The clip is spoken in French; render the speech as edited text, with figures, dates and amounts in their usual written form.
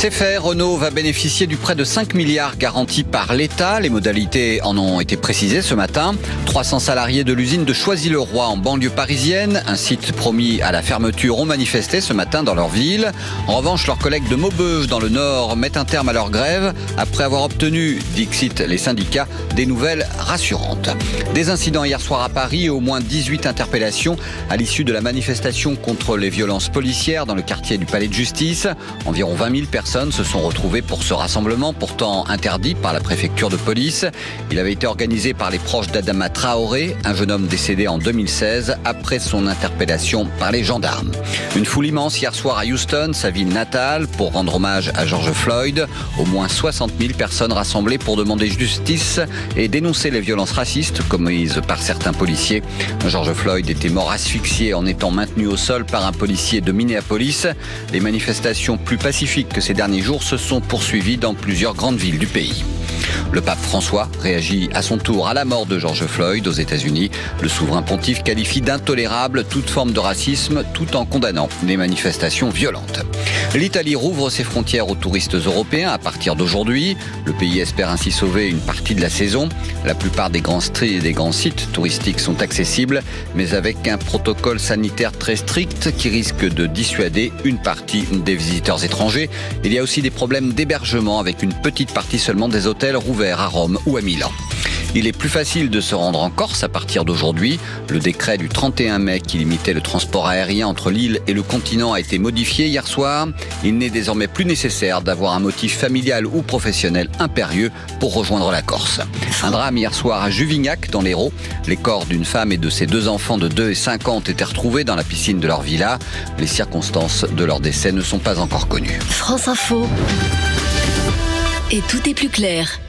C'est fait, Renault va bénéficier du prêt de 5 milliards garantis par l'État. Les modalités en ont été précisées ce matin. 300 salariés de l'usine de Choisy-le-Roi en banlieue parisienne, un site promis à la fermeture, ont manifesté ce matin dans leur ville. En revanche, leurs collègues de Maubeuge dans le Nord mettent un terme à leur grève après avoir obtenu, dixit les syndicats, des nouvelles rassurantes. Des incidents hier soir à Paris et au moins 18 interpellations à l'issue de la manifestation contre les violences policières dans le quartier du Palais de Justice. Environ 20 000 personnes se sont retrouvées pour ce rassemblement, pourtant interdit par la préfecture de police. Il avait été organisé par les proches d'Adama Traoré, un jeune homme décédé en 2016 après son interpellation par les gendarmes. Une foule immense hier soir à Houston, sa ville natale, pour rendre hommage à George Floyd. Au moins 60 000 personnes rassemblées pour demander justice et dénoncer les violences racistes commises par certains policiers. George Floyd était mort asphyxié en étant maintenu au sol par un policier de Minneapolis. Les manifestations plus pacifiques que ces derniers jours se sont poursuivies dans plusieurs grandes villes du pays. Le pape François réagit à son tour à la mort de George Floyd aux États-Unis. Le souverain pontife qualifie d'intolérable toute forme de racisme tout en condamnant les manifestations violentes. L'Italie rouvre ses frontières aux touristes européens à partir d'aujourd'hui. Le pays espère ainsi sauver une partie de la saison. La plupart des grands sites touristiques sont accessibles, mais avec un protocole sanitaire très strict qui risque de dissuader une partie des visiteurs étrangers. Il y a aussi des problèmes d'hébergement avec une petite partie seulement des hôtels rouverts à Rome ou à Milan. Il est plus facile de se rendre en Corse à partir d'aujourd'hui. Le décret du 31 mai qui limitait le transport aérien entre l'île et le continent a été modifié hier soir. Il n'est désormais plus nécessaire d'avoir un motif familial ou professionnel impérieux pour rejoindre la Corse. Un drame hier soir à Juvignac, dans l'Hérault. Les corps d'une femme et de ses 2 enfants de 2 et 5 ans ont été retrouvés dans la piscine de leur villa. Les circonstances de leur décès ne sont pas encore connues. France Info. Et tout est plus clair.